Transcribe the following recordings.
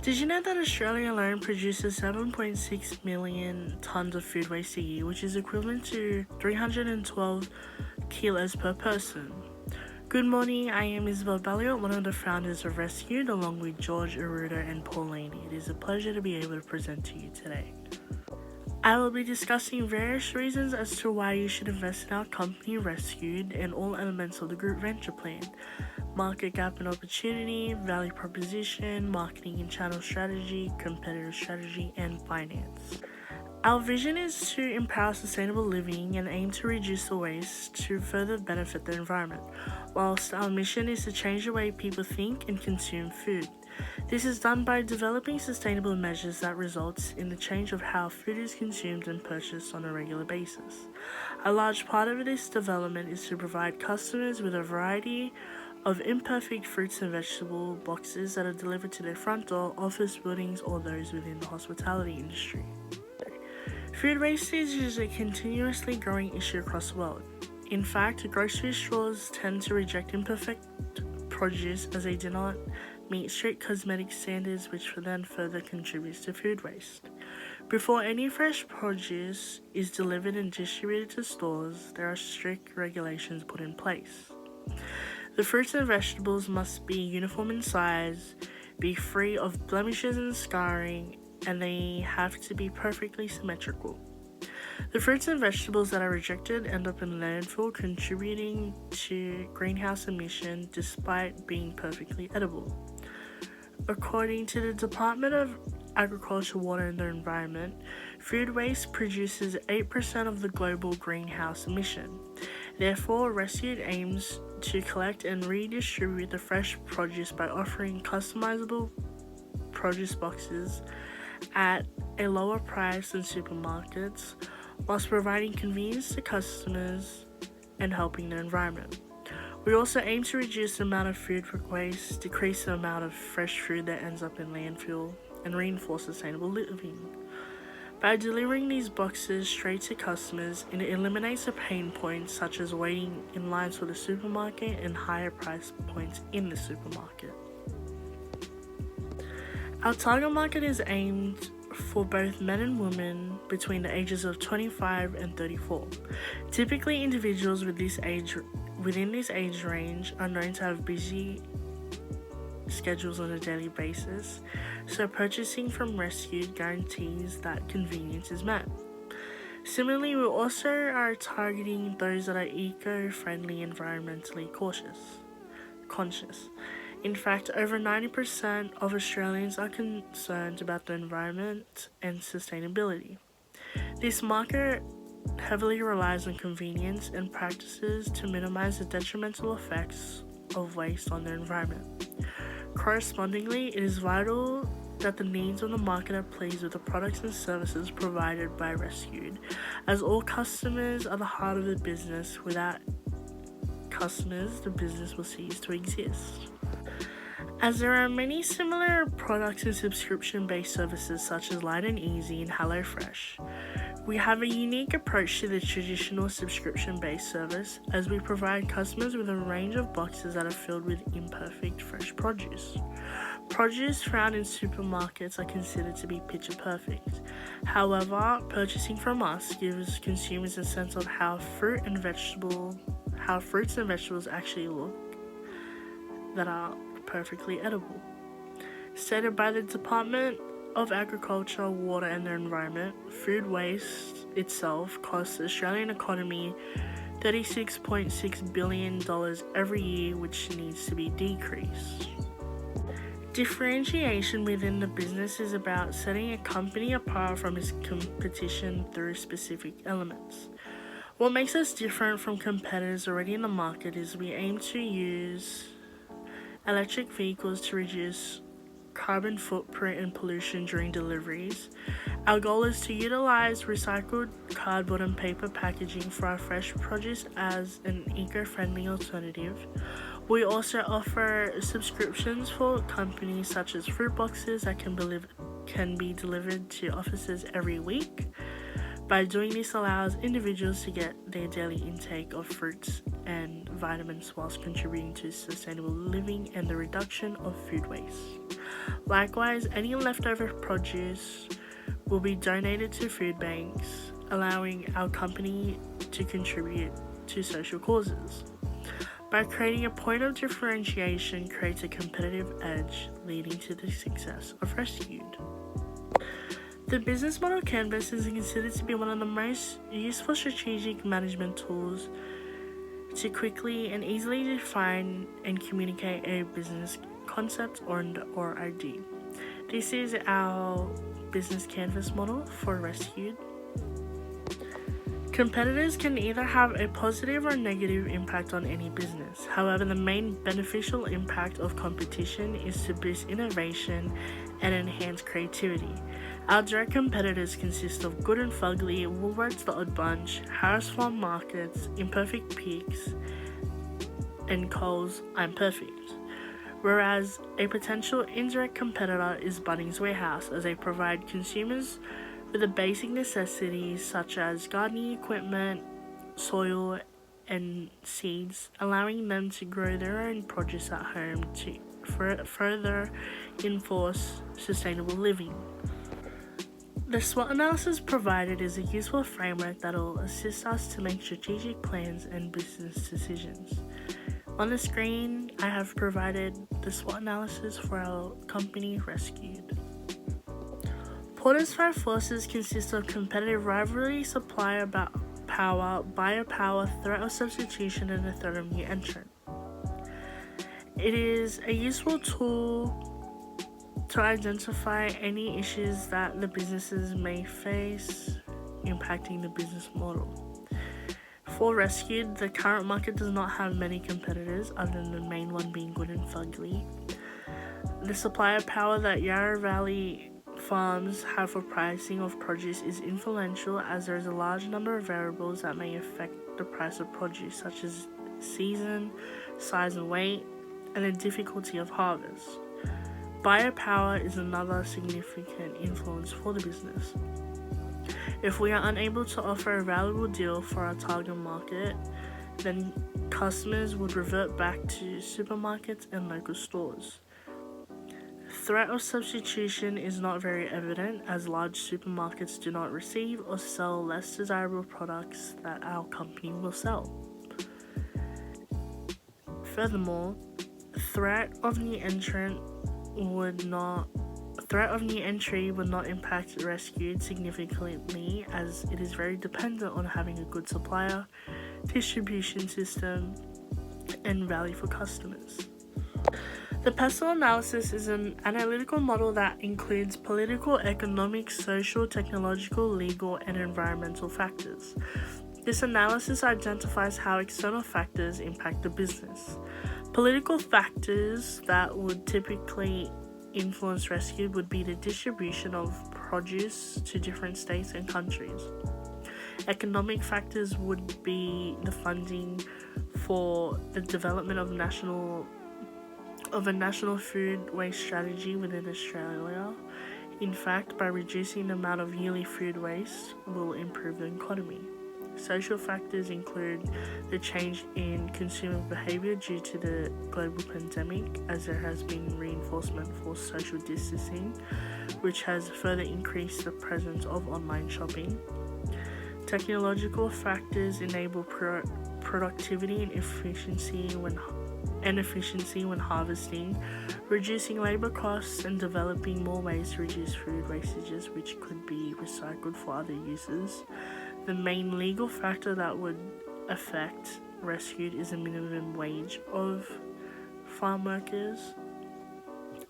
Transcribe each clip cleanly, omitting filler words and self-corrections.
Did you know that Australia alone produces 7.6 million tonnes of food waste a year, which is equivalent to 312 kilos per person? Good morning, I am Isabel Balliot, one of the founders of Rescued, along with George, Aruda and Pauline. It is a pleasure to be able to present to you today. I will be discussing various reasons as to why you should invest in our company Rescued and all elements of the group venture plan: market gap and opportunity, value proposition, marketing and channel strategy, competitive strategy, and finance. Our vision is to empower sustainable living and aim to reduce the waste to further benefit the environment, whilst our mission is to change the way people think and consume food. This is done by developing sustainable measures that results in the change of how food is consumed and purchased on a regular basis. A large part of this development is to provide customers with a variety of imperfect fruits and vegetable boxes that are delivered to their front door, office buildings, or those within the hospitality industry. Food wastage is a continuously growing issue across the world. In fact, grocery stores tend to reject imperfect produce as they do not meet strict cosmetic standards, which then further contributes to food waste. Before any fresh produce is delivered and distributed to stores, there are strict regulations put in place. The fruits and vegetables must be uniform in size, be free of blemishes and scarring, and they have to be perfectly symmetrical. The fruits and vegetables that are rejected end up in landfill, contributing to greenhouse emission despite being perfectly edible. According to the Department of Agriculture, Water and the Environment, food waste produces 8% of the global greenhouse emission. Therefore, Rescued aims to collect and redistribute the fresh produce by offering customizable produce boxes at a lower price than supermarkets, whilst providing convenience to customers and helping the environment. We also aim to reduce the amount of food waste, decrease the amount of fresh food that ends up in landfill, and reinforce sustainable living. By delivering these boxes straight to customers, it eliminates the pain points such as waiting in lines for the supermarket and higher price points in the supermarket. Our target market is aimed for both men and women between the ages of 25 and 34. Typically, individuals within this age range are known to have busy schedules on a daily basis, so purchasing from Rescued guarantees that convenience is met. Similarly, we also are targeting those that are eco-friendly, environmentally conscious. In fact, over 90% of Australians are concerned about the environment and sustainability. This market heavily relies on convenience and practices to minimize the detrimental effects of waste on the environment. Correspondingly, it is vital that the needs of the market are pleased with the products and services provided by Rescued, as all customers are the heart of the business. Without customers, the business will cease to exist. As there are many similar products and subscription-based services such as Light and Easy and HelloFresh, we have a unique approach to the traditional subscription-based service, as we provide customers with a range of boxes that are filled with imperfect fresh produce. Produce found in supermarkets are considered to be picture perfect. However, purchasing from us gives consumers a sense of how fruits and vegetables actually look that are perfectly edible. Stated by the Department of Agriculture, Water and the Environment, food waste itself costs the Australian economy $36.6 billion every year, which needs to be decreased. Differentiation within the business is about setting a company apart from its competition through specific elements. What makes us different from competitors already in the market is we aim to use electric vehicles to reduce carbon footprint and pollution during deliveries. Our goal is to utilize recycled cardboard and paper packaging for our fresh produce as an eco-friendly alternative. We also offer subscriptions for companies such as fruit boxes that can be delivered to offices every week. By doing this allows individuals to get their daily intake of fruits and vitamins whilst contributing to sustainable living and the reduction of food waste. Likewise, any leftover produce will be donated to food banks, allowing our company to contribute to social causes. By creating a point of differentiation creates a competitive edge, leading to the success of Rescued. The business model canvas is considered to be one of the most useful strategic management tools to quickly and easily define and communicate a business concept or idea. This is our business canvas model for Rescued. Competitors can either have a positive or negative impact on any business. However, the main beneficial impact of competition is to boost innovation and enhance creativity. Our direct competitors consist of Good and Fugly, Woolworths The Odd Bunch, Harris Farm Markets, Imperfect Pigs, and Coles I'm Perfect. Whereas a potential indirect competitor is Bunnings Warehouse, as they provide consumers with the basic necessities such as gardening equipment, soil, and seeds, allowing them to grow their own produce at home to further enforce sustainable living. The SWOT analysis provided is a useful framework that will assist us to make strategic plans and business decisions. On the screen, I have provided the SWOT analysis for our company, Rescued. Porter's 5 forces consist of competitive rivalry, supplier power, buyer power, threat of substitution, and the threat of new entrant. It is a useful tool to identify any issues that the businesses may face impacting the business model. For Rescued, the current market does not have many competitors other than the main one being Good and Fugly. The supplier power that Yarra Valley farms have for pricing of produce is influential, as there is a large number of variables that may affect the price of produce, such as season, size and weight, and the difficulty of harvest. Buyer power is another significant influence for the business. If we are unable to offer a valuable deal for our target market, then customers would revert back to supermarkets and local stores. Threat of substitution is not very evident, as large supermarkets do not receive or sell less desirable products that our company will sell. Furthermore, threat of new entry would not impact Rescued significantly, as it is very dependent on having a good supplier, distribution system, and value for customers. The PESTEL analysis is an analytical model that includes political, economic, social, technological, legal, and environmental factors. This analysis identifies how external factors impact the business. Political factors that would typically influence Rescued would be the distribution of produce to different states and countries. Economic factors would be the funding for the development of a national food waste strategy within Australia. In fact, by reducing the amount of yearly food waste will improve the economy. Social factors include the change in consumer behaviour due to the global pandemic, as there has been reinforcement for social distancing, which has further increased the presence of online shopping. Technological factors enable productivity and efficiency when harvesting, reducing labour costs, and developing more ways to reduce food wastages, which could be recycled for other uses. The main legal factor that would affect Rescued is the minimum wage of farm workers,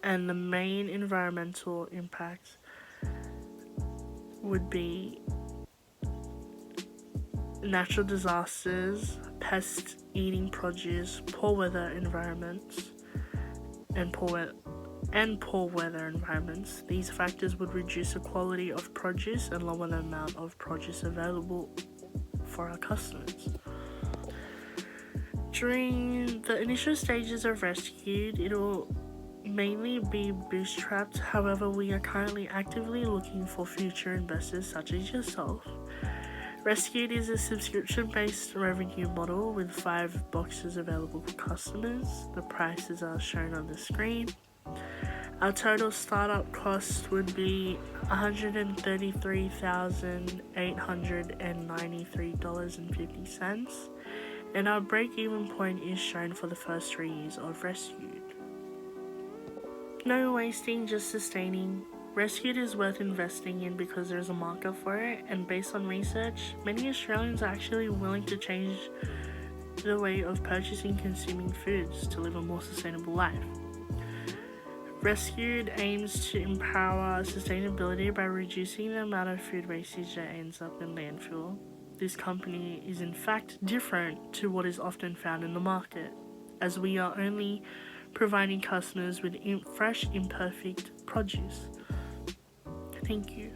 and the main environmental impact would be natural disasters, pests eating produce, poor weather environments, and poor weather environments. These factors would reduce the quality of produce and lower the amount of produce available for our customers. During the initial stages of Rescued, it will mainly be bootstrapped. However, we are currently actively looking for future investors such as yourself. Rescued is a subscription-based revenue model with 5 boxes available for customers. The prices are shown on the screen. Our total startup cost would be $133,893.50, and our break-even point is shown for the first 3 years of Rescued. No wasting, just sustaining. Rescued is worth investing in because there's a market for it, and based on research, many Australians are actually willing to change the way of purchasing and consuming foods to live a more sustainable life. Rescued aims to empower sustainability by reducing the amount of food wastage that ends up in landfill. This company is in fact different to what is often found in the market, as we are only providing customers with fresh, imperfect produce. Thank you.